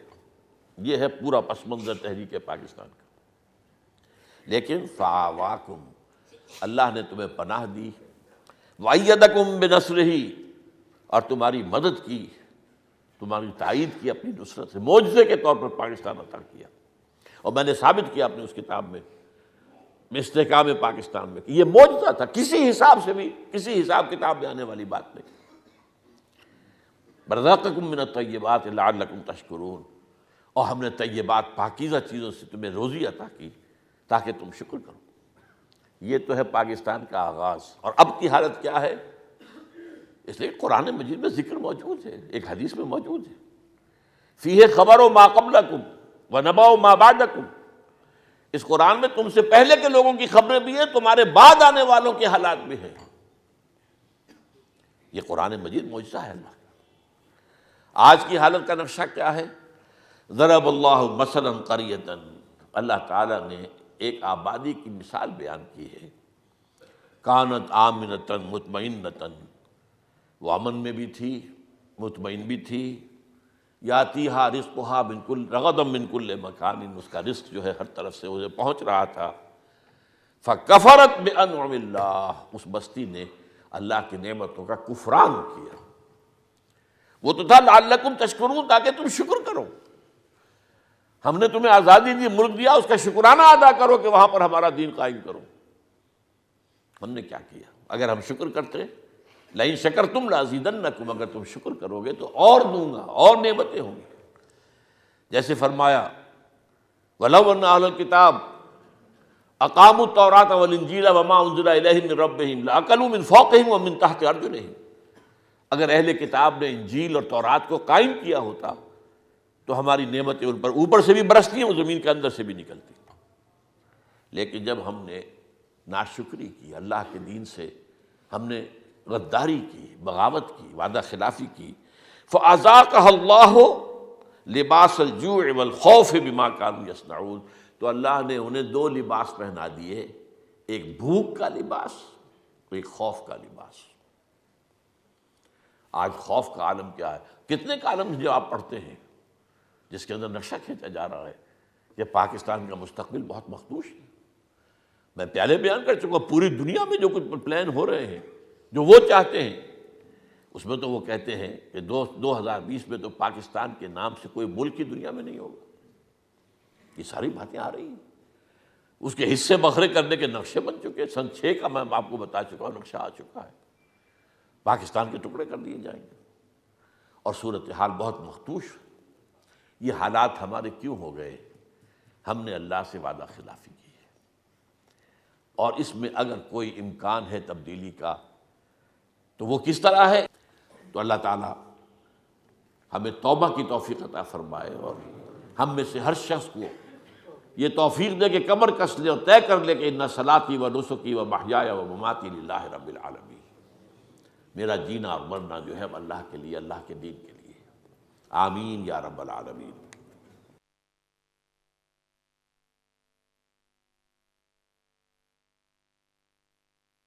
A: یہ ہے پورا پس منظر تحریک پاکستان کا۔ لیکن فآواکم، اللہ نے تمہیں پناہ دی، وَأَيَّدَكُم بِنَصْرِهِ، اور تمہاری مدد کی، تمہاری تائید کی اپنی نصرت سے، معجزے کے طور پر پاکستان عطا کیا۔ اور میں نے ثابت کیا اپنے اس کتاب میں استحکام پاکستان میں کہ یہ معجزہ تھا، کسی حساب سے بھی، کسی حساب کتاب میں آنے والی بات نہیں۔ بَرَزَقَكُم مِّنَ الطَّيِّبَاتِ لَعَلَّكُمْ تَشْكُرُونَ، اور ہم نے طیبات پاکیزہ چیزوں سے تمہیں روزی عطا کی تاکہ تم شکر کرو۔ یہ تو ہے پاکستان کا آغاز، اور اب کی حالت کیا ہے؟ اس لیے قرآن مجید میں ذکر موجود ہے، ایک حدیث میں موجود ہے، فیہ خبر ما قبلکم ونبأ ما بعدکم، اس قرآن میں تم سے پہلے کے لوگوں کی خبریں بھی ہیں، تمہارے بعد آنے والوں کے حالات بھی ہیں۔ یہ قرآن مجید معجزہ ہے اللہ کا۔ آج کی حالت کا نقشہ کیا ہے؟ ضرب اللہ مثلا قریۃ، اللہ تعالیٰ نے ایک آبادی کی مثال بیان کی ہے، کانت آمنۃ مطمئنۃ، وہ امن میں بھی تھی، مطمئن بھی تھی، یاتیہا رزقہا من کل رغدا من کل مکان، اس کا رزق جو ہے ہر طرف سے اسے پہنچ رہا تھا، فکفرت بانعم اللہ، اس بستی نے اللہ کی نعمتوں کا کفران کیا۔ وہ تو تھا لعلکم تشکرون، تاکہ تم شکر کرو، ہم نے تمہیں آزادی دی، ملک دیا، اس کا شکرانہ ادا کرو کہ وہاں پر ہمارا دین قائم کرو۔ ہم نے کیا کیا؟ اگر ہم شکر کرتے، لئن شکرتم لازیدنکم، اگر تم شکر کرو گے تو اور دوں گا، اور نعمتیں ہوں گی۔ جیسے فرمایا وَلَوْ أَنَّ أَهْلَ الْكِتَابِ أَقَامُوا التَّوْرَاةَ وَالْإِنْجِيلَ وَمَا أُنزِلَ إِلَيْهِم مِّن رَّبِّهِمْ لَأَكَلُوا مِن فَوْقِهِمْ وَمِن تَحْتِ أَرْجُلِهِمْ، اگر اہل کتاب نے انجیل اور تورات کو قائم کیا ہوتا تو ہماری نعمتیں ان پر اوپر سے بھی برستی ہیں، وہ زمین کے اندر سے بھی نکلتی۔ لیکن جب ہم نے ناشکری کی، اللہ کے دین سے ہم نے غداری کی، بغاوت کی، وعدہ خلافی کی، فَأَذَاقَهَا اللَّهُ لِبَاسَ الْجُوعِ وَالْخَوْفِ بِمَا كَانُوا يَصْنَعُونَ، تو اللہ نے انہیں دو لباس پہنا دیے، ایک بھوک کا لباس، ایک خوف کا لباس۔ آج خوف کا عالم کیا ہے؟ کتنے کالم جو آپ پڑھتے ہیں جس کے اندر نقشہ کھینچا جا رہا ہے کہ پاکستان کا مستقبل بہت مخدوش ہے۔ میں پہلے بیان کر چکا، پوری دنیا میں جو کچھ پلان ہو رہے ہیں، جو وہ چاہتے ہیں، اس میں تو وہ کہتے ہیں کہ 2020 میں تو پاکستان کے نام سے کوئی ملک کی دنیا میں نہیں ہوگا۔ یہ ساری باتیں آ رہی ہیں، اس کے حصے بکھرے کرنے کے نقشے بن چکے، سن 6 کا میں آپ کو بتا چکا ہوں، نقشہ آ چکا ہے، پاکستان کے ٹکڑے کر دیے جائیں گے، اور صورتحال بہت مخدوش۔ یہ حالات ہمارے کیوں ہو گئے؟ ہم نے اللہ سے وعدہ خلافی کی ہے، اور اس میں اگر کوئی امکان ہے تبدیلی کا تو وہ کس طرح ہے؟ تو اللہ تعالیٰ ہمیں توبہ کی توفیق عطا فرمائے، اور ہم میں سے ہر شخص کو یہ توفیق دے کہ کمر کس لے اور طے کر لے کہ ان صلاتی و نسکی و محیایا و مماتی للہ رب العالمین، میرا جینا اور مرنا جو ہے اللہ کے لیے، اللہ کے دین کے لیے۔ آمین یا رب العالمین۔